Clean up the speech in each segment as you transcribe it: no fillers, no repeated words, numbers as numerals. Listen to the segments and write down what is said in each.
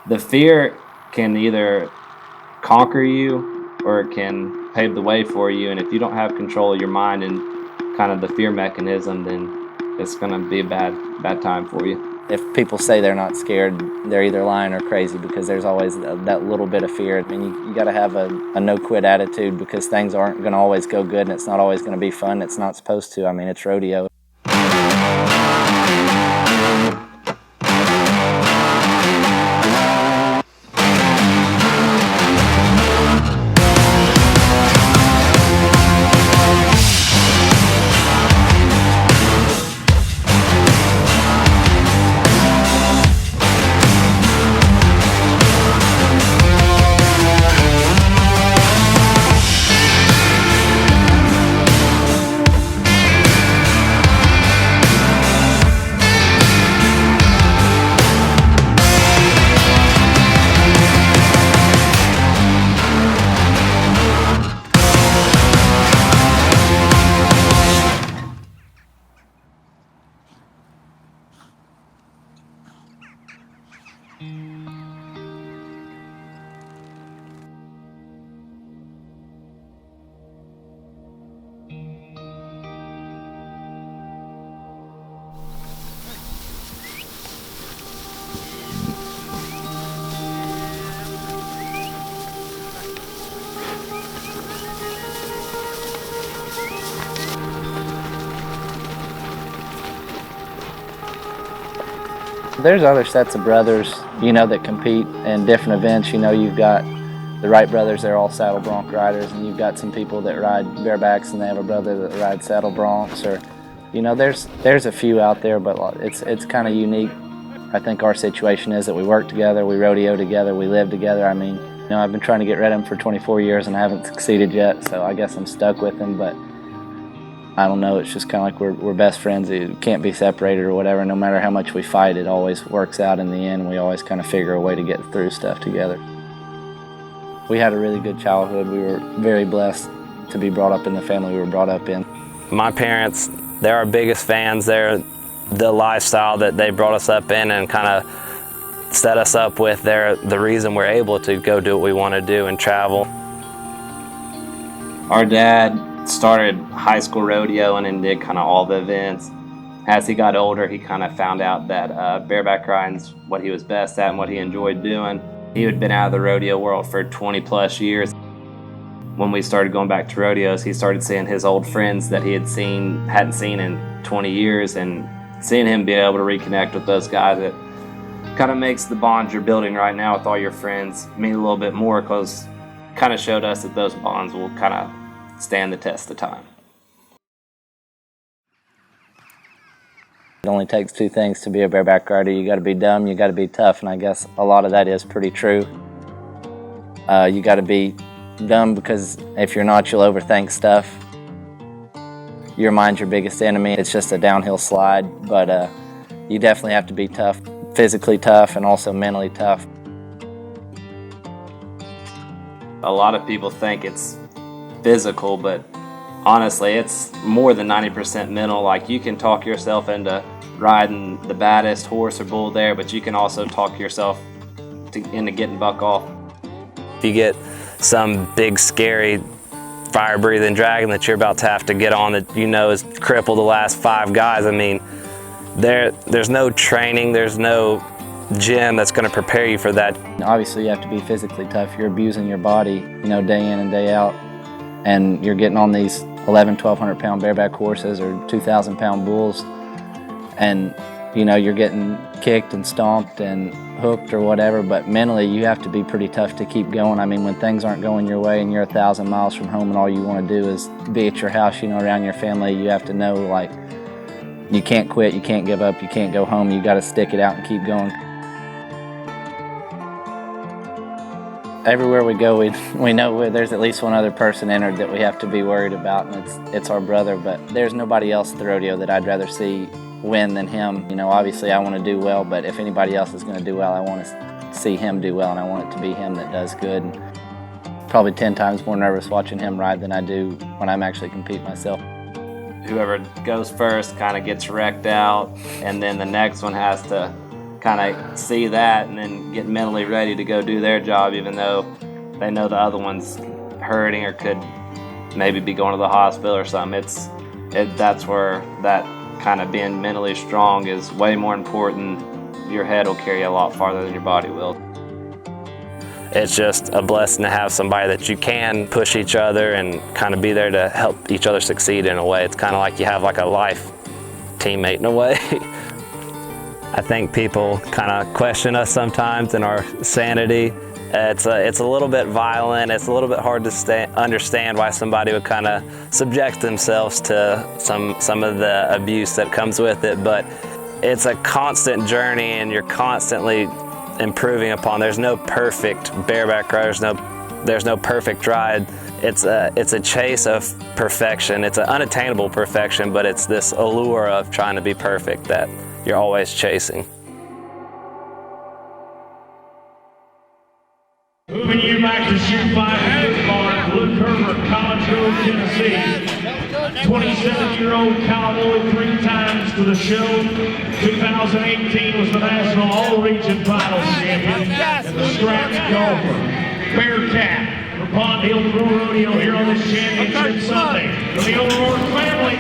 The fear can either conquer you or it can pave the way for you. And if you don't have control of your mind and kind of the fear mechanism, then it's going to be a bad time for you. If people say they're not scared, they're either lying or crazy, because there's always that little bit of fear. I mean, you got to have a no-quit attitude, because things aren't going to always go good, and it's not always going to be fun. It's not supposed to. I mean, it's rodeo. There's other sets of brothers, that compete in different events. You've got the Wright brothers, they're all saddle bronc riders, and you've got some people that ride barebacks and they have a brother that rides saddle broncs, or, there's a few out there, but it's kind of unique. I think our situation is that we work together, we rodeo together, we live together. I mean, I've been trying to get rid of him for 24 years and I haven't succeeded yet, so I guess I'm stuck with him, but I don't know, it's just kind of like we're best friends. It can't be separated or whatever. No matter how much we fight, it always works out in the end. We always kind of figure a way to get through stuff together. We had a really good childhood. We were very blessed to be brought up in the family we were brought up in. My parents, they're our biggest fans. They're the lifestyle that they brought us up in and kind of set us up with. They're the reason we're able to go do what we want to do and travel. Our dad started high school rodeoing and did kind of all the events. As he got older, he kind of found out that bareback riding's what he was best at and what he enjoyed doing. He had been out of the rodeo world for 20 plus years. When we started going back to rodeos, he started seeing his old friends that he hadn't seen in 20 years, and seeing him be able to reconnect with those guys, it kind of makes the bonds you're building right now with all your friends mean a little bit more, because it kind of showed us that those bonds will kind of stand the test of time. It only takes two things to be a bareback rider. You got to be dumb, you got to be tough, and I guess a lot of that is pretty true. You got to be dumb because if you're not, you'll overthink stuff. Your mind's your biggest enemy. It's just a downhill slide, but you definitely have to be tough, physically tough and also mentally tough. A lot of people think it's physical, but honestly it's more than 90% mental. Like, you can talk yourself into riding the baddest horse or bull there, but you can also talk yourself into getting buck off. If you get some big scary fire-breathing dragon that you're about to have to get on that has crippled the last 5 guys, I mean, there's no training, there's no gym that's going to prepare you for that. Obviously you have to be physically tough. You're abusing your body, day in and day out. And you're getting on these 1,200 pound bareback horses or 2,000 pound bulls, and you're getting kicked and stomped and hooked or whatever, but mentally you have to be pretty tough to keep going. I mean, when things aren't going your way and you're 1,000 miles from home and all you want to do is be at your house, around your family, you have to know, like, you can't quit, you can't give up, you can't go home, you got to stick it out and keep going. Everywhere we go, we know there's at least one other person entered that we have to be worried about, and it's our brother. But there's nobody else at the rodeo that I'd rather see win than him. Obviously I want to do well, but if anybody else is going to do well, I want to see him do well, and I want it to be him that does good. And probably 10 times more nervous watching him ride than I do when I'm actually competing myself. Whoever goes first kind of gets wrecked out, and then the next one has to kind of see that and then get mentally ready to go do their job, even though they know the other one's hurting or could maybe be going to the hospital or something. That's where that kind of being mentally strong is way more important. Your head will carry you a lot farther than your body will. It's just a blessing to have somebody that you can push each other and kind of be there to help each other succeed in a way. It's kind of like you have like a life teammate in a way. I think people kind of question us sometimes in our sanity. It's a little bit violent. It's a little bit hard to understand why somebody would kind of subject themselves to some of the abuse that comes with it, but it's a constant journey and you're constantly improving upon. There's no perfect bareback ride. There's no perfect ride. It's a chase of perfection. It's an unattainable perfection, but it's this allure of trying to be perfect that you're always chasing. Moving you back to shoot 5 mark, Luke Herbert, College Road, Tennessee. 27-year-old cowboy, 3 times to the show. 2018 was the National All-Region Finals champion and the scratch golfer. Bearcat for Pond Hill Pro Rodeo here on this championship Sunday. For the O'Rourke family.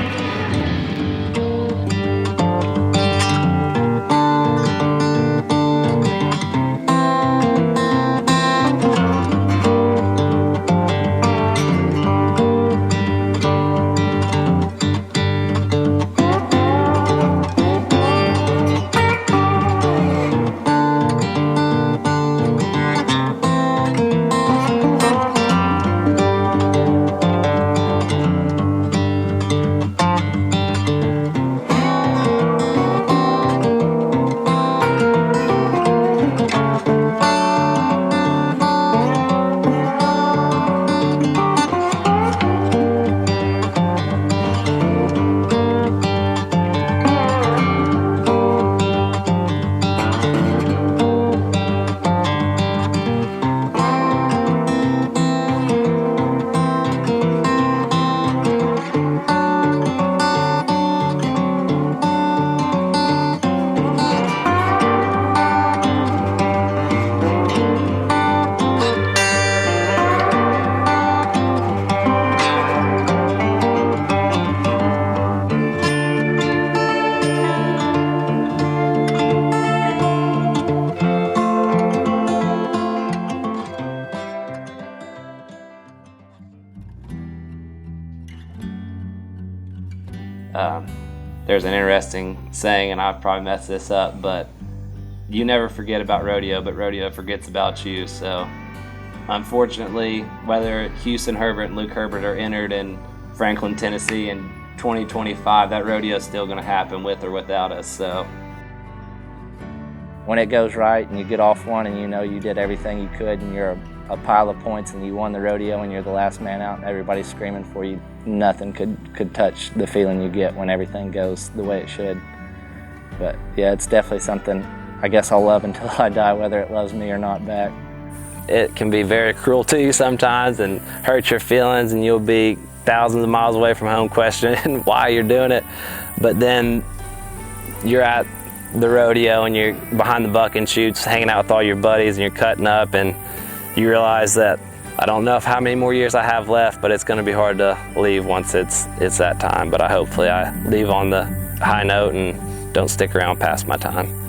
There's an interesting saying, and I've probably messed this up, but you never forget about rodeo, but rodeo forgets about you. So unfortunately, whether Houston Herbert and Luke Herbert are entered in Franklin, Tennessee in 2025, that rodeo is still going to happen with or without us. So when it goes right and you get off one and you know you did everything you could and you're a pile of points and you won the rodeo and you're the last man out and everybody's screaming for you, nothing could touch the feeling you get when everything goes the way it should. But yeah, it's definitely something I guess I'll love until I die, whether it loves me or not back. It can be very cruel to you sometimes and hurt your feelings, and you'll be thousands of miles away from home questioning why you're doing it. But then you're at the rodeo and you're behind the buck and shoots, hanging out with all your buddies, and you're cutting up, and you realize that I don't know how many more years I have left, but it's going to be hard to leave once it's that time. But hopefully I leave on the high note and don't stick around past my time.